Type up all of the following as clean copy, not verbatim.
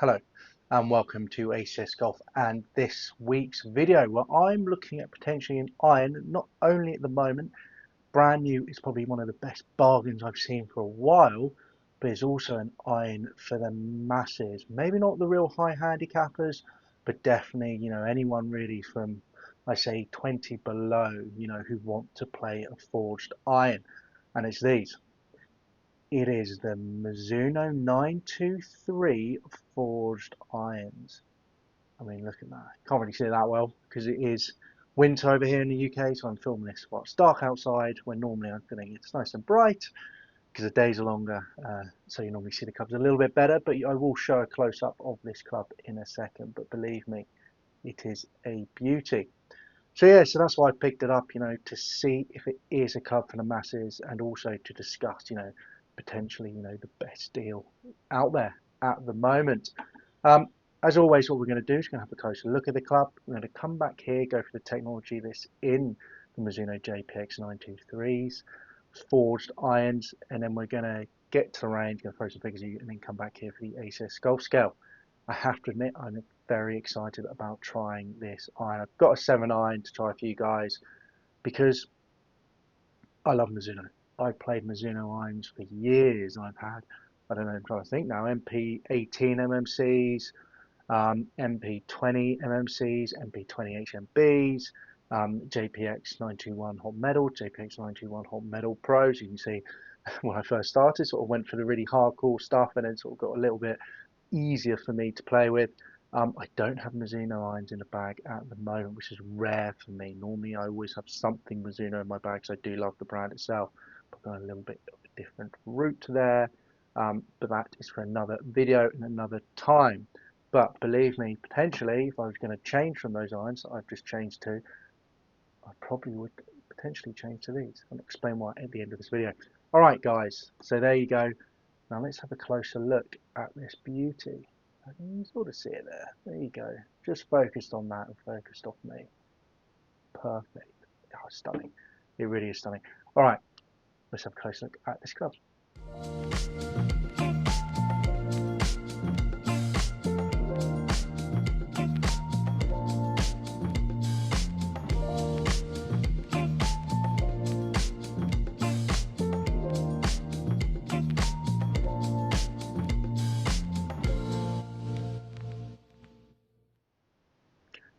Hello and welcome to ACS Golf and this week's video where I'm looking at potentially an iron. Not only at the moment, brand new, is probably one of the best bargains I've seen for a while, but it's also an iron for the masses. Maybe not the real high handicappers, but definitely, anyone really from, I say, 20 below, who want to play a forged iron. And it's these. It is the Mizuno 923 forged irons. I mean, look at that. Can't really see it that well because it is winter over here in the UK, so I'm filming this while it's dark outside, when normally I'm feeling it's nice and bright because the days are longer, so you normally see the clubs a little bit better, but I will show a close-up of this club in a second, but believe me, it is a beauty. So yeah, so that's why I picked it up, to see if it is a club for the masses and also to discuss, potentially, the best deal out there at the moment. As always, what we're going to do is going to have a closer look at the club. We're going to come back here, go for the technology that's in the Mizuno JPX 923s, forged irons, and then we're going to get to the range, going to throw some figures at you, and then come back here for the ACS Golf Scale. I have to admit, I'm very excited about trying this iron. I've got a 7 iron to try for you guys because I love Mizuno. I've played Mizuno irons for years. I've had, I don't know, I'm trying to think now, MP18 MMCs, MP20 MMCs, MP20 HMBs, JPX 921 Hot Metal, JPX 921 Hot Metal Pros. You can see when I first started, sort of went for the really hardcore stuff and then sort of got a little bit easier for me to play with. I don't have Mizuno irons in the bag at the moment, which is rare for me. Normally I always have something Mizuno in my bag because I do love the brand itself. But I've got a little bit of a different route there. But that is for another video and another time. But believe me, potentially, if I was going to change from those irons that I've just changed to, I probably would potentially change to these. I'll explain why at the end of this video. All right, guys, so there you go. Now let's have a closer look at this beauty. I can sort of see it there. There you go. Just focused on that and focused off me. Perfect. Oh, stunning. It really is stunning. All right, let's have a closer look at this club.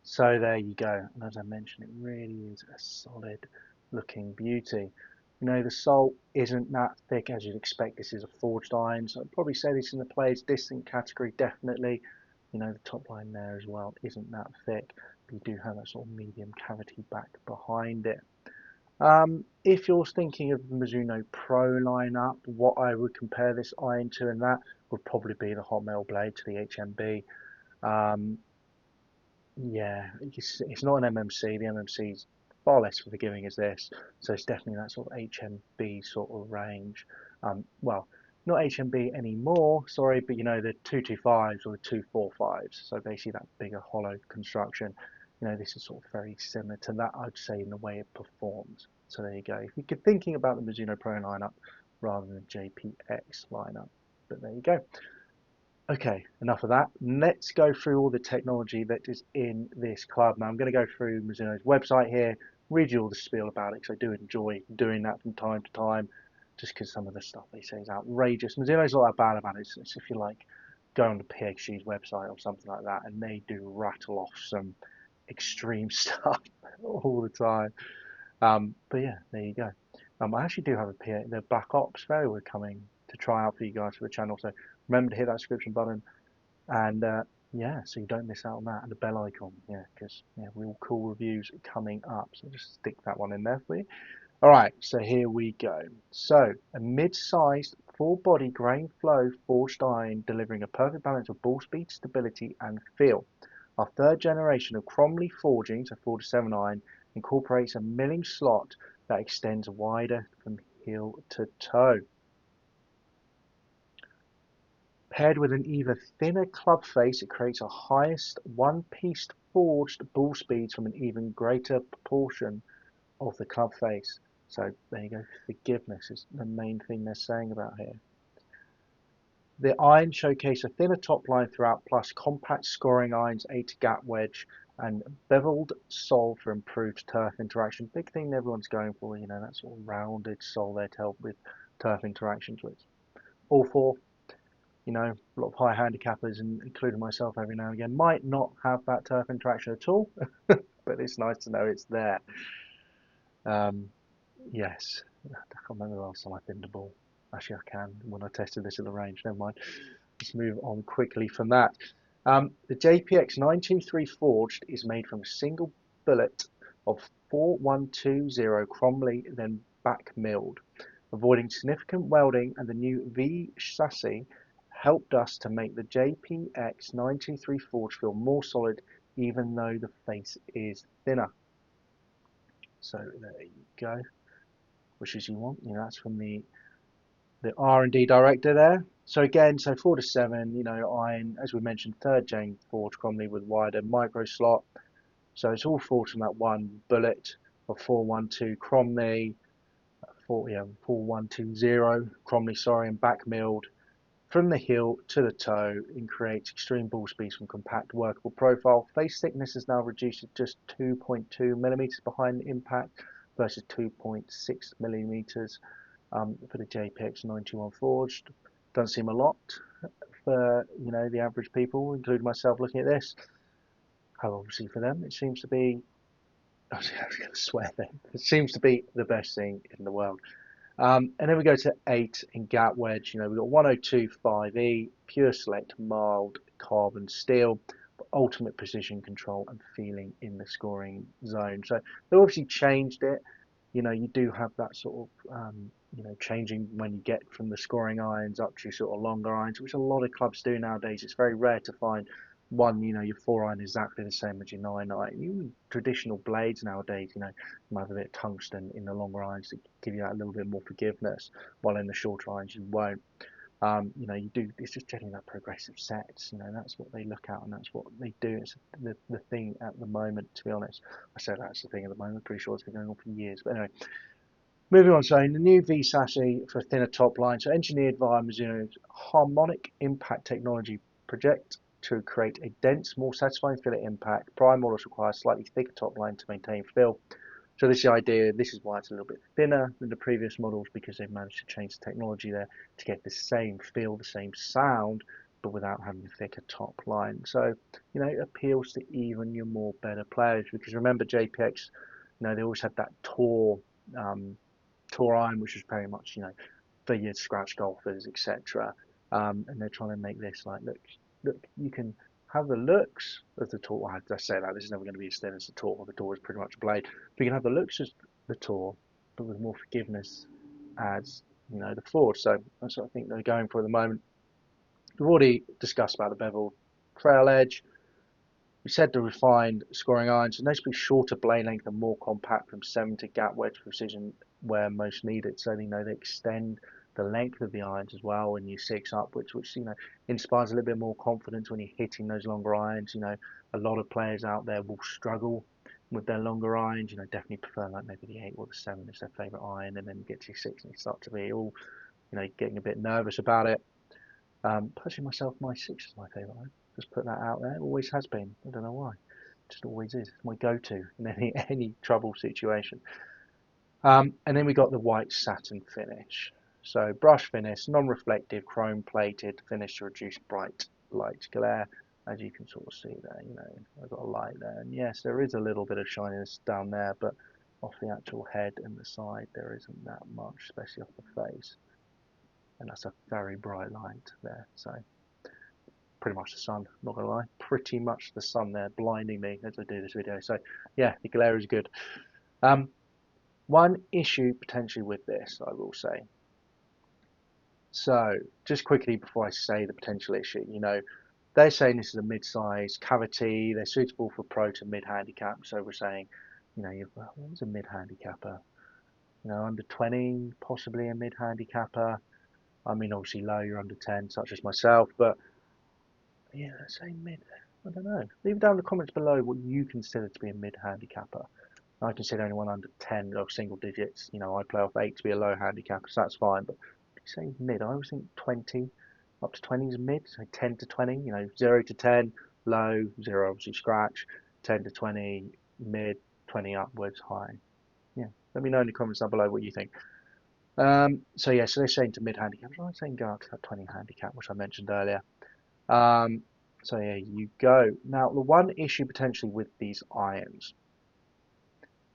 So there you go, and as I mentioned, it really is a solid looking beauty. The sole isn't that thick as you'd expect. This is a forged iron, so I'd probably say this in the players distant category, definitely. The top line there as well isn't that thick, but you do have that sort of medium cavity back behind it. If you're thinking of the Mizuno Pro lineup, what I would compare this iron to, and that would probably be the Hot Metal Blade to the HMB. Yeah, it's not an MMC. The MMC is far less forgiving as this, so it's definitely that sort of HMB sort of range. Well, not HMB anymore, sorry, but the 225s or the 245s. So basically that bigger hollow construction. This is sort of very similar to that, I'd say, in the way it performs. So there you go. If you're thinking about the Mizuno Pro lineup rather than the JPX lineup, but there you go. Okay, enough of that. Let's go through all the technology that is in this club. Now I'm going to go through Mizuno's website here, read you all the spiel about it because I do enjoy doing that from time to time, just because some of the stuff they say is outrageous. Mizuno's not that bad about it. It's if you like, go on the PXG's website or something like that, and they do rattle off some extreme stuff all the time. But yeah, there you go. I actually do have the Black Ops Fair we're coming to try out for you guys for the channel, so remember to hit that subscription button and yeah, so you don't miss out on that, and the bell icon, yeah, because real cool reviews coming up, so just stick that one in there for you. All right, so here we go. So a mid-sized full body grain flow forged iron delivering a perfect balance of ball speed, stability and feel. Our third generation of Cromley forging, so 4 to 7 iron, incorporates a milling slot that extends wider from heel to toe. Paired with an even thinner club face, it creates a highest one-piece forged ball speeds from an even greater proportion of the club face. So there you go, forgiveness is the main thing they're saying about here. The irons showcase a thinner top line throughout, plus compact scoring irons, 8 gap wedge, and beveled sole for improved turf interaction. Big thing everyone's going for, you know, that sort of rounded sole there to help with turf interactions. Which all four, you know, a lot of high handicappers, and including myself every now and again, might not have that turf interaction at all, but it's nice to know it's there. Um, yes, I can't remember the last time I pinned a ball. Actually, I can when I tested this at the range. Never mind. Let's move on quickly from that. The JPX 923 forged is made from a single bullet of 4120 Cromley, then back milled, avoiding significant welding, and the new V chassis helped us to make the JPX 923 forge feel more solid, even though the face is thinner. So there you go, which is you want. You know, that's from the R&D director there. So again, so 4 to 7, you know, iron, as we mentioned, third gen forged Cromley with wider micro slot. So it's all forged from that one bullet of 412 Cromley, 4120 Cromley, sorry, and back milled from the heel to the toe and creates extreme ball speeds from compact workable profile. Face thickness is now reduced to just 2.2 millimeters behind impact versus 2.6 millimeters for the JPX 91 forged. Doesn't seem a lot for, you know, the average people, including myself, looking at this. How obviously for them it seems to be, I was going to swear then, it seems to be the best thing in the world. And then we go to 8 in gap wedge. You know, we've got 1025E, pure select, mild carbon steel, but ultimate precision control and feeling in the scoring zone. So they obviously changed it. You know, you do have that sort of, you know, changing when you get from the scoring irons up to sort of longer irons, which a lot of clubs do nowadays. It's very rare to find one, you know, your 4 iron is exactly the same as your 9 iron. Even traditional blades nowadays, you know, you might have a bit of tungsten in the longer irons to give you that a little bit more forgiveness, while in the shorter irons you won't. You know, you do, it's just generally that progressive sets, you know, that's what they look at and that's what they do. It's the thing at the moment, to be honest. I say that's the thing at the moment, pretty sure it's been going on for years. But anyway, moving on, so the new V chassis for a thinner top line, so engineered via Mizuno's harmonic impact technology project to create a dense, more satisfying feel at impact. Prime models require a slightly thicker top line to maintain feel. So this is the idea, this is why it's a little bit thinner than the previous models, because they've managed to change the technology there to get the same feel, the same sound, but without having a thicker top line. So, you know, it appeals to even your more better players, because remember JPX, you know, they always had that tour iron, which was very much, you know, for your scratch golfers, etc. And they're trying to make this like, look, you can have the looks of the tour. Well, I say that this is never going to be as thin as the tour. The tour is pretty much a blade. But you can have the looks as the tour, but with more forgiveness as, you know, the forge. So that's what I think they're going for at the moment. We've already discussed about the bevel trail edge. We said the refined scoring irons, so noticeably shorter blade length and more compact from 7 to gap wedge precision where most needed. So, you know, they extend the length of the irons as well when you 6 up, which you know, inspires a little bit more confidence when you're hitting those longer irons. You know, a lot of players out there will struggle with their longer irons. You know, definitely prefer like maybe the 8 or the 7 is their favourite iron, and then you get to your 6 and you start to be all, you know, getting a bit nervous about it. Personally, myself, my 6 is my favourite iron. Just put that out there. It always has been. I don't know why. It just always is. It's my go-to in any trouble situation. And then we got the white satin finish. So brush finish, non-reflective, chrome plated finish to reduce bright light glare. As you can sort of see there, you know, I've got a light there. And yes, there is a little bit of shininess down there, but off the actual head and the side, there isn't that much, especially off the face. And that's a very bright light there. So pretty much the sun, not gonna lie, pretty much the sun there blinding me as I do this video. So yeah, the glare is good. One issue potentially with this, I will say. So just quickly before I say the potential issue, you know, they're saying this is a mid-size cavity, they're suitable for pro to mid-handicap. So we're saying, you know, what's a mid-handicapper? You know, under 20, possibly a mid-handicapper. I mean, obviously low, you're under 10, such as myself, but yeah, say mid. I don't know. Leave down in the comments below what you consider to be a mid handicapper. I consider anyone under 10 or single digits. You know, I play off 8 to be a low handicapper, so that's fine. But say mid, I always think 20 up to 20 is mid, so 10 to 20, 0 to 10, low, 0 obviously scratch, 10 to 20, mid, 20 upwards, high. Yeah, let me know in the comments down below what you think. So yeah, so they're saying to mid handicap. I'm saying go up to that 20 handicap, which I mentioned earlier. So yeah, you go. Now, the one issue potentially with these irons,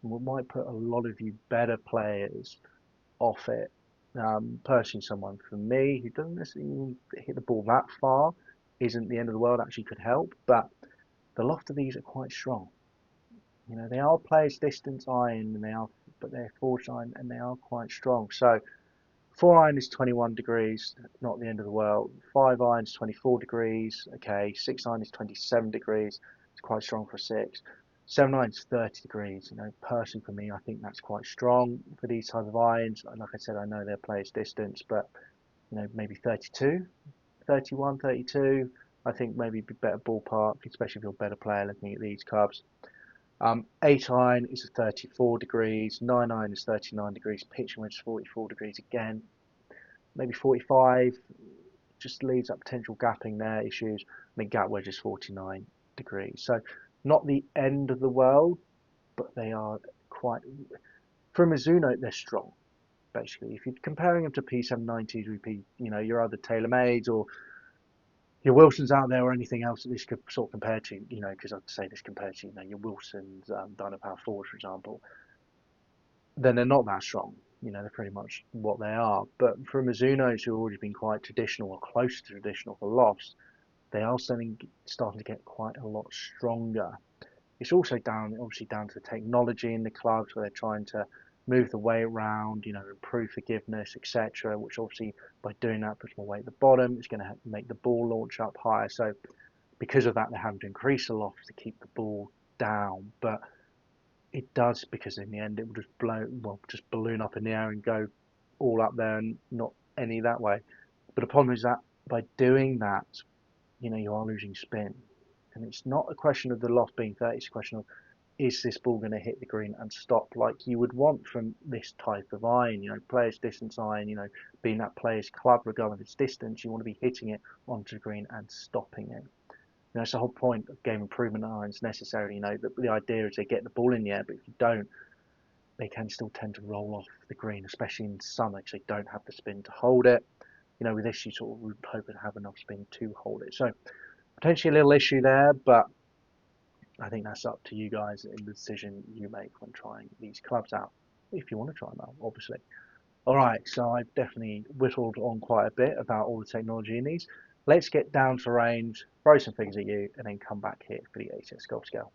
we might put a lot of you better players off it. Personally, someone for me who doesn't necessarily hit the ball that far isn't the end of the world. Actually, could help, but the loft of these are quite strong. They are players distance iron, and but they're forged iron, and they are quite strong. So 4 iron is 21 degrees, not the end of the world. 5 iron is 24 degrees. Okay, 6 iron is 27 degrees. It's quite strong for a 6. 7 iron is 30 degrees. Personally for me, I think that's quite strong for these type of irons. And like I said, I know they're players distance, but maybe 32, 31, 32. I think maybe be better ballpark, especially if you're a better player looking at these clubs. 8 iron is 34 degrees, 9 iron is 39 degrees, pitching wedge is 44 degrees again, maybe 45, just leaves that potential gapping there issues. Gap wedge is 49 degrees. So not the end of the world, but they are quite, for Mizuno, they're strong, basically. If you're comparing them to P790s with your other TaylorMades or your Wilsons out there or anything else that this could sort of compare to, because I'd say this compared to, your Wilsons, Dynapower 4s, for example, then they're not that strong. They're pretty much what they are. But for Mizunos who have already been quite traditional or close to traditional for lofts, they are starting to get quite a lot stronger. It's also obviously down to the technology in the clubs where they're trying to move the weight around, improve forgiveness, etc. Which obviously by doing that puts more weight at the bottom. It's going to make the ball launch up higher. So because of that, they're having to increase the loft to keep the ball down. But it does, because in the end it will just balloon up in the air and go all up there and not any that way. But the problem is that by doing that, you are losing spin. And it's not a question of the loft being 30, it's a question of, is this ball going to hit the green and stop like you would want from this type of iron, player's distance iron, being that player's club, regardless of its distance, you want to be hitting it onto the green and stopping it. It's the whole point of game improvement irons necessarily, the idea is they get the ball in the air, but if you don't, they can still tend to roll off the green, especially in summer, because they don't have the spin to hold it. With this, you sort of would hope to have enough spin to hold it. So potentially a little issue there, but I think that's up to you guys in the decision you make when trying these clubs out, if you want to try them out, obviously. All right, so I've definitely whittled on quite a bit about all the technology in these. Let's get down to range, throw some figures at you, and then come back here for the ACS Golf Scale.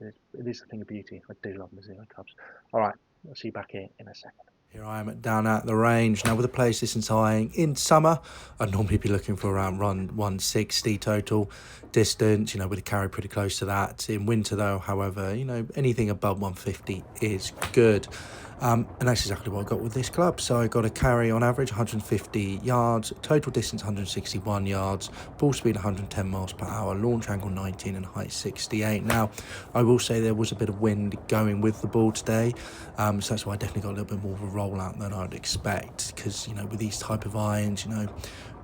It is a thing of beauty. I do love Mizuno clubs. All right, I'll see you back here in a second. Here I am down at the range. Now with the players distance eyeing, in summer, I'd normally be looking for around 160 total distance, with a carry pretty close to that. In winter though, however, anything above 150 is good. And that's exactly what I got with this club. So I got a carry on average 150 yards, total distance 161 yards, ball speed 110 miles per hour, launch angle 19 and height 68. Now, I will say there was a bit of wind going with the ball today. So that's why I definitely got a little bit more of a rollout than I'd expect. Because, with these type of irons,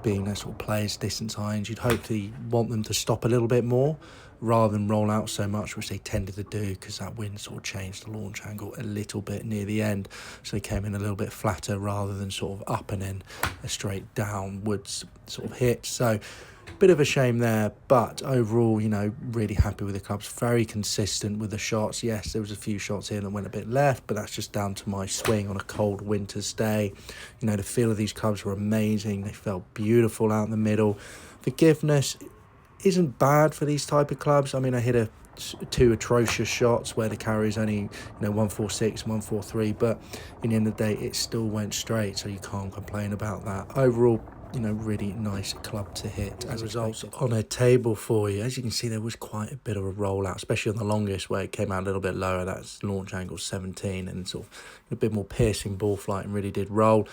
being that sort of players distance irons, you'd hopefully want them to stop a little bit more rather than roll out so much, which they tended to do because that wind sort of changed the launch angle a little bit near the end. So they came in a little bit flatter rather than sort of up and then a straight downwards sort of hit. So bit of a shame there, but overall, really happy with the clubs. Very consistent with the shots. Yes, there was a few shots here that went a bit left, but that's just down to my swing on a cold winter's day. The feel of these clubs were amazing. They felt beautiful out in the middle. Forgiveness isn't bad for these type of clubs. I mean, I hit two atrocious shots where the carry is only 146, 143, but in the end of the day, it still went straight, so you can't complain about that. Overall, really nice club to hit. As a result, on a table for you, as you can see, there was quite a bit of a rollout, especially on the longest where it came out a little bit lower. That's launch angle 17 and sort of a bit more piercing ball flight and really did roll.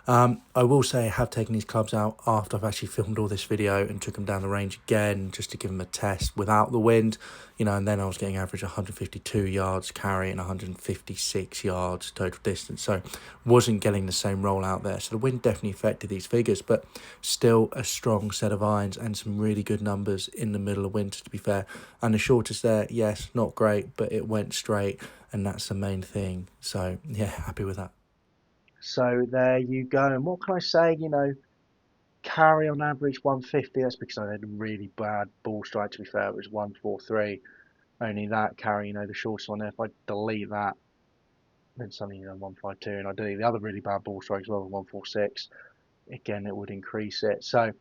I will say I have taken these clubs out after I've actually filmed all this video and took them down the range again just to give them a test without the wind, and then I was getting average 152 yards carry and 156 yards total distance, so wasn't getting the same roll out there. So the wind definitely affected these figures, but still a strong set of irons and some really good numbers in the middle of winter, to be fair. And the shortest there, yes, not great, but it went straight, and that's the main thing. So yeah, happy with that. So there you go. And what can I say? Carry on average 150. That's because I had a really bad ball strike. To be fair, it was 143. Only that carry, the shortest one there. If I delete that, then suddenly 152, and I delete the other really bad ball strike as well, 146. Again, it would increase it. So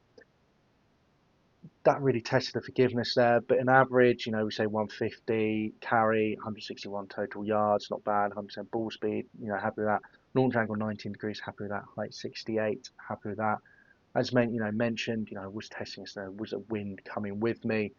that really tested the forgiveness there. But in average, we say 150 carry, 161 total yards, not bad. 100% ball speed, happy with that. Launch angle 19 degrees, happy with that. Height 68, happy with that. As mentioned, I was testing this. There was a wind coming with me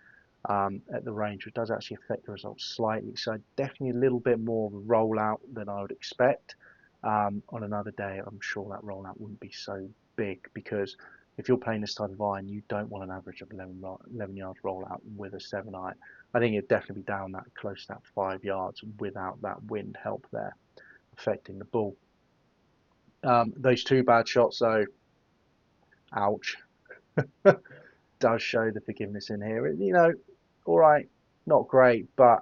at the range, which does actually affect the results slightly. So definitely a little bit more of a rollout than I would expect. On another day, I'm sure that rollout wouldn't be so big, because if you're playing this type of iron, you don't want an average of 11 yards rollout with a 7 iron. I think it'd definitely be down that close to that 5 yards without that wind help there affecting the ball. Those two bad shots, though, ouch. Does show the forgiveness in here. All right, not great, but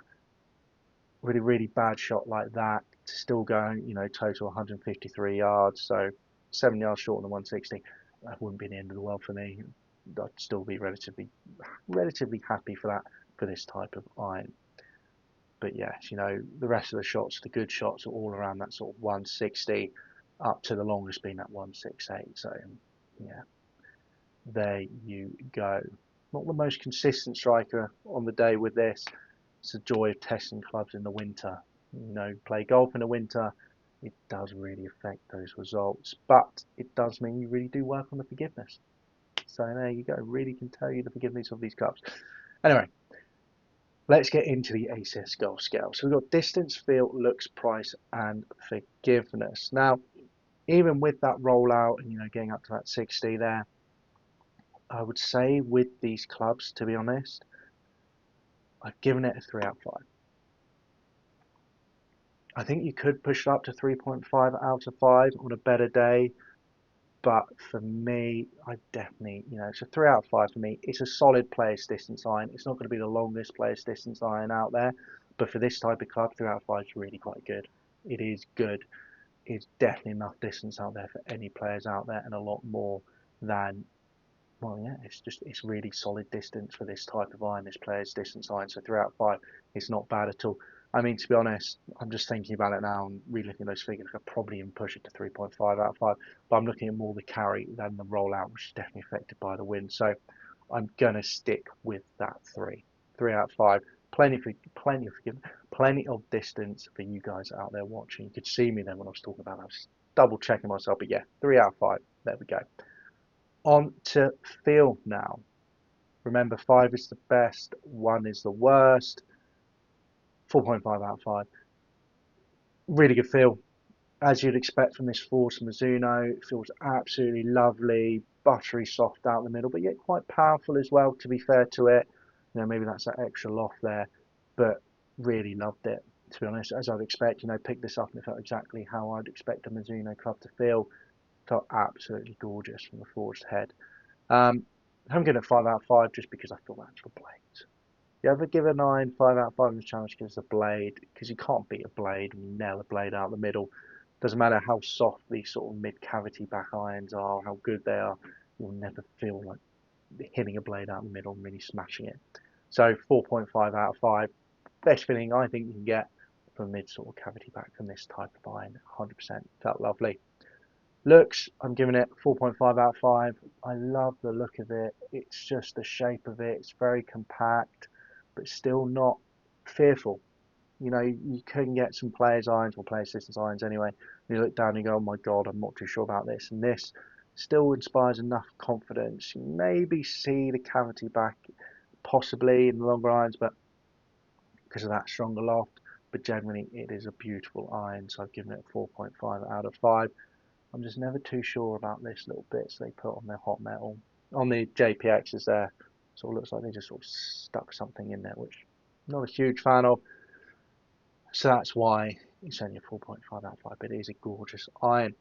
really, really bad shot like that, still going, total 153 yards, so 7 yards short on the 160. That wouldn't be the end of the world for me. I'd still be relatively happy for that, for this type of iron. But yes, the rest of the shots, the good shots, are all around that sort of 160, up to the longest being that 168. So yeah, there you go. Not the most consistent striker on the day with this. It's the joy of testing clubs in the winter. Play golf in the winter, it does really affect those results, but it does mean you really do work on the forgiveness. So there you go. Really can tell you the forgiveness of these clubs. Anyway, let's get into the ACS golf scale. So we've got distance, feel, looks, price, and forgiveness. Now, even with that rollout and getting up to that 60 there, I would say with these clubs, to be honest, I've given it a 3 out of 5. I think you could push it up to 3.5 out of 5 on a better day, but for me, I definitely, it's a 3 out of 5 for me. It's a solid player's distance iron. It's not going to be the longest player's distance iron out there, but for this type of club, 3 out of 5 is really quite good. It is good. It's definitely enough distance out there for any players out there, and a lot more than, well, yeah, it's really solid distance for this type of iron, this player's distance iron. So 3 out of 5, it's not bad at all. I mean, to be honest, I'm just thinking about it now and re-looking at those figures. I could probably even push it to 3.5 out of 5, but I'm looking at more the carry than the rollout, which is definitely affected by the wind. So I'm gonna stick with that 3 out of 5. Plenty of distance for you guys out there watching. You could see me then when I was talking about it. I was double checking myself, but yeah, 3 out of 5. There we go. On to feel now. Remember, 5 is the best, 1 is the worst. 4.5 out of 5. Really good feel, as you'd expect from this Force Mizuno. It feels absolutely lovely, buttery soft out the middle, but yet quite powerful as well, to be fair to it. Maybe that's that extra loft there, but really loved it, to be honest, as I'd expect. Picked this up and it felt exactly how I'd expect a Mizuno club to feel. Felt absolutely gorgeous from the forged head. I'm giving it 5 out of 5 just because I feel that's the blades. You ever give a 9, 5 out of 5 in this challenge because the blade, because you can't beat a blade when you nail a blade out the middle. Doesn't matter how soft these sort of mid-cavity back irons are, how good they are, you'll never feel like hitting a blade out the middle and really smashing it. So 4.5 out of 5. Best feeling I think you can get from mid sort of cavity back from this type of iron. 100% felt lovely. Looks, I'm giving it 4.5 out of 5. I love the look of it. It's just the shape of it. It's very compact, but still not fearful. You can get some players' irons or player assistance irons anyway. You look down and you go, oh my God, I'm not too sure about this. And this still inspires enough confidence. You maybe see the cavity back possibly in the longer irons, but because of that stronger loft. But generally, it is a beautiful iron. So I've given it a 4.5 out of 5. I'm just never too sure about this little bits they put on their hot metal. On the JPXs there, sort of looks like they just sort of stuck something in there, which I'm not a huge fan of. So that's why it's only a 4.5 out of 5, but it is a gorgeous iron.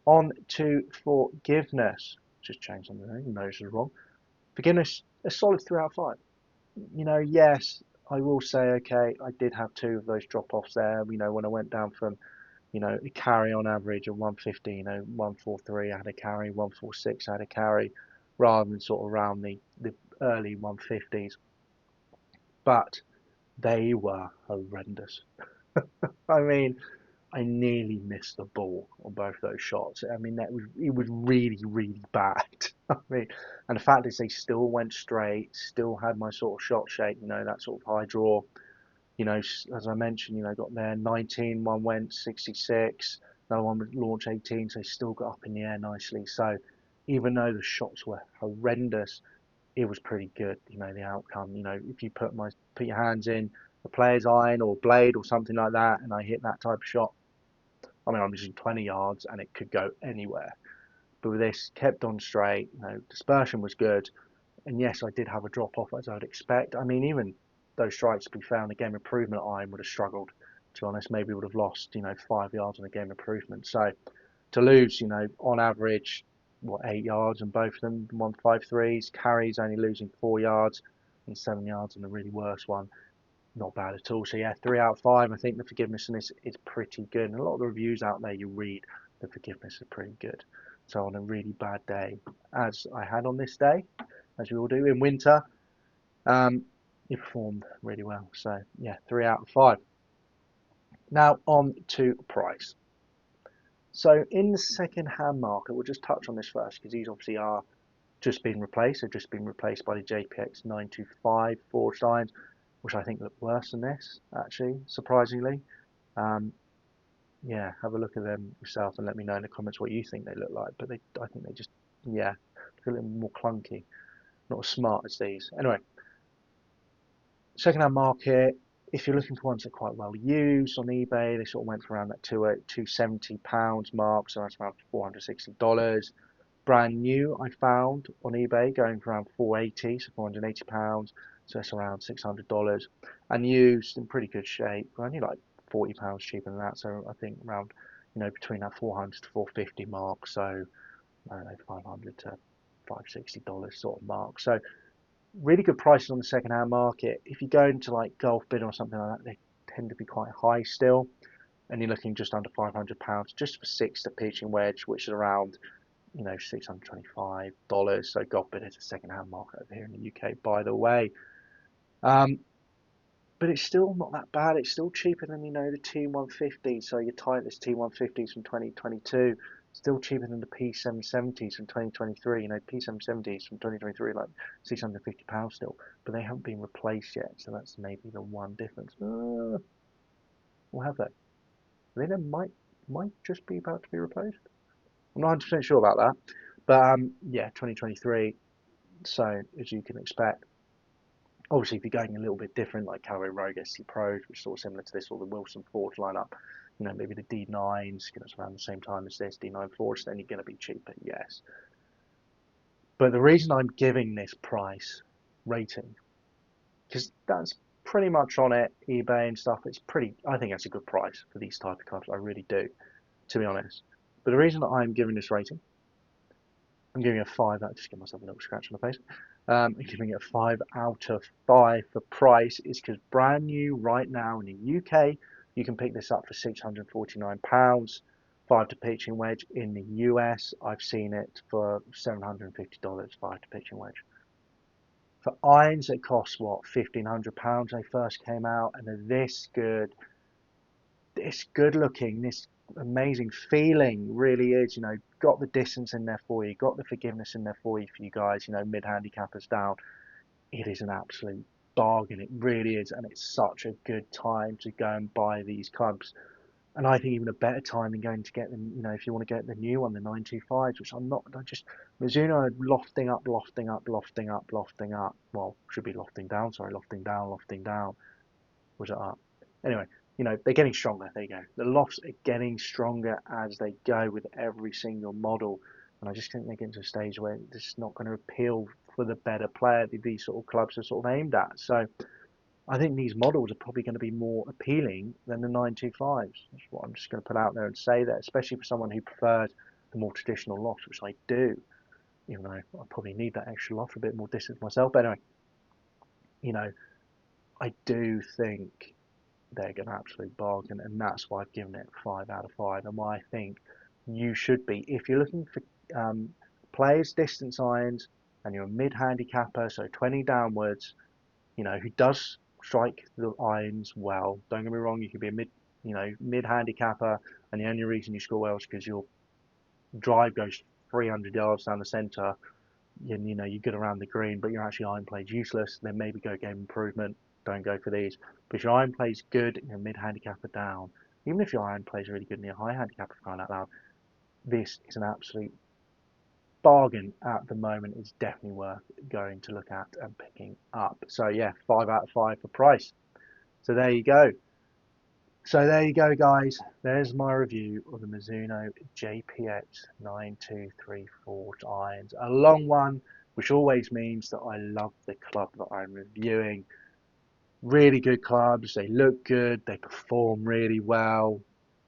On to forgiveness. Just changed something there, even though this is wrong. Forgiveness, a solid 3 out of 5. Yes, I will say, okay, I did have two of those drop-offs there. When I went down from, a carry on average of 150, 143, I had a carry, 146, I had a carry, rather than sort of around the early 150s. But they were horrendous. I mean, I nearly missed the ball on both those shots. I mean, it was really, really bad. I mean, and the fact is, they still went straight, still had my sort of shot shape, that sort of high draw. As I mentioned, got there 19, one went 66, another one would launch 18, so they still got up in the air nicely. So even though the shots were horrendous, it was pretty good. The outcome. If you put your hands in a player's iron or blade or something like that, and I hit that type of shot, I mean, I'm using 20 yards and it could go anywhere. But with this, kept on straight, dispersion was good. And yes, I did have a drop off as I'd expect. I mean, even those strikes, to be fair, on the game improvement iron would have struggled, to be honest. Maybe would have lost, 5 yards on a game improvement. So to lose, on average, 8 yards on both of them, 153s, carries only losing 4 yards and 7 yards on the really worst one. Not bad at all. So yeah, 3 out of 5. I think the forgiveness in this is pretty good. And a lot of the reviews out there you read, the forgiveness is pretty good. So on a really bad day, as I had on this day, as we all do in winter, he performed really well. So yeah, 3 out of 5. Now on to price. So in the second-hand market, we'll just touch on this first because these obviously are just been replaced. They've just been replaced by the JPX 925 forged irons, which I think look worse than this, actually, surprisingly. Um, yeah, have a look at them yourself and let me know in the comments what you think they look like. But I think they just, yeah, look a little more clunky, not as smart as these. Anyway, second-hand market. If you're looking for ones that are quite well used on eBay, they sort of went for around that £270 mark, so that's around $460. Brand new, I found on eBay going for around 480, so £480, so that's around $600. And used in pretty good shape, only like £40 cheaper than that, so I think around, between that 400 to 450 mark, so I don't know, 500 to $560 sort of mark. So really good prices on the second-hand market. If you go into like Golf Bid or something like that, they tend to be quite high still, and you're looking just under £500 just for six to pitching wedge, which is around $625. So Golf Bid is a second-hand market over here in the UK, by the way. But it's still not that bad. It's still cheaper than the T150. So your Titleist T150s from 2022, still cheaper than the P770s from 2023. P770s from 2023 like £650 still, but they haven't been replaced yet. So that's maybe the one difference. Or have they? I think they might just be about to be replaced. I'm not 100% sure about that, but yeah, 2023. So as you can expect. Obviously, if you're going a little bit different, like Callaway Rogue SC Pros, which is sort of similar to this, or the Wilson Forge lineup, maybe the D9s, it's around the same time as this, D9 Forge, then you're going to be cheaper, yes. But the reason I'm giving this price rating, because that's pretty much on it, eBay and stuff, I think that's a good price for these type of cards, I really do, to be honest. But the reason that I'm giving this rating, I'm giving it a 5 out, just give myself a little scratch on the face. I'm giving it a 5 out of 5 for price is because brand new right now in the UK, you can pick this up for £649. 5 to pitching wedge. In the US, I've seen it for $750, 5 to pitching wedge. For irons, it costs what, £1,500 when they first came out, and they're this good looking, this amazing feeling really is, got the distance in there for you, got the forgiveness in there for you guys, mid handicappers down. It is an absolute bargain. It really is, and it's such a good time to go and buy these clubs. And I think even a better time than going to get them, if you want to get the new one, the 925s, which I just, Mizuno lofting up, lofting up, lofting up, lofting up. Well, should be lofting down, sorry, lofting down, lofting down. Was it up? Anyway, you know, they're getting stronger. There you go. The lofts are getting stronger as they go with every single model. And I just think they're getting to a stage where this is not going to appeal for the better player that these sort of clubs are sort of aimed at. So I think these models are probably going to be more appealing than the 925s. That's what I'm just going to put out there and say that, especially for someone who prefers the more traditional lofts, which I do, even though I probably need that extra loft for a bit more distance myself. But anyway, you know, I do think they're an absolute bargain, and that's why I've given it 5 out of 5, and why I think you should be. If you're looking for players distance irons and you're a mid handicapper, so 20 downwards, you know, who does strike the irons well. Don't get me wrong, you could be a mid handicapper, and the only reason you score well is because your drive goes 300 yards down the centre, and you know you get around the green, but your actually iron play's useless. Then maybe go game improvement. Don't go for these. But if your iron play's good and your mid handicapper down, even if your iron play's really good and your high handicapper for crying out loud, this is an absolute bargain at the moment. It's definitely worth going to look at and picking up. So yeah, 5 out of 5 for price. So there you go. So there you go, guys. There's my review of the Mizuno JPX 9234 irons. A long one, which always means that I love the club that I'm reviewing. Really good clubs. They look good. They perform really well.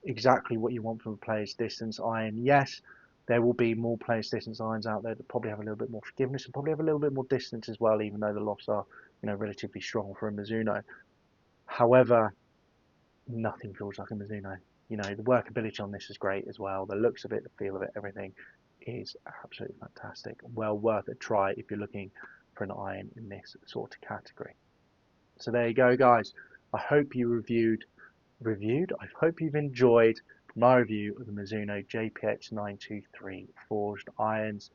Exactly what you want from a player's distance iron. Yes, there will be more player's distance irons out there that probably have a little bit more forgiveness and probably have a little bit more distance as well, even though the lofts are, you know, relatively strong for a Mizuno. However, nothing feels like a Mizuno. You know, the workability on this is great as well. The looks of it, the feel of it, everything is absolutely fantastic. Well worth a try if you're looking for an iron in this sort of category. So there you go, guys. I hope you I hope you've enjoyed my review of the Mizuno JPX 923 forged irons.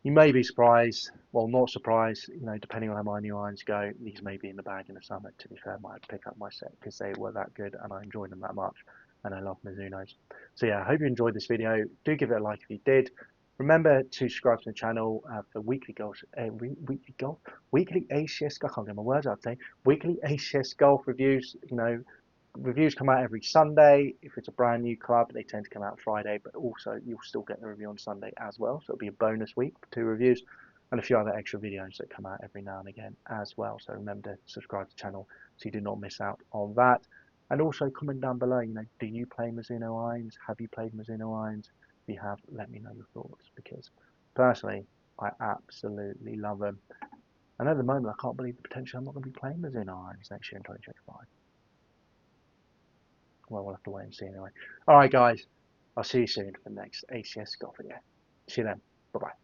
You may be surprised, well, not surprised, you know, depending on how my new irons go, these may be in the bag in the summer. To be fair, I might pick up my set because they were that good and I enjoyed them that much, and I love Mizuno's. So yeah, I hope you enjoyed this video. Do give it a like if you did. Remember to subscribe to the channel for weekly ACS, I can't get my words out today, weekly ACS golf reviews. You know, reviews come out every Sunday. If it's a brand new club, they tend to come out Friday, but also you'll still get the review on Sunday as well. So it'll be a bonus week for 2 reviews and a few other extra videos that come out every now and again as well. So remember to subscribe to the channel so you do not miss out on that. And also comment down below, you know, do you play Mizuno irons? Have you played Mizuno irons? If you have, let me know your thoughts, because personally, I absolutely love them. And at the moment, I can't believe the potential I'm not going to be playing Mizuno irons next year in 2025. Well, we'll have to wait and see anyway. All right, guys. I'll see you soon for the next ACS golf video. See you then. Bye bye.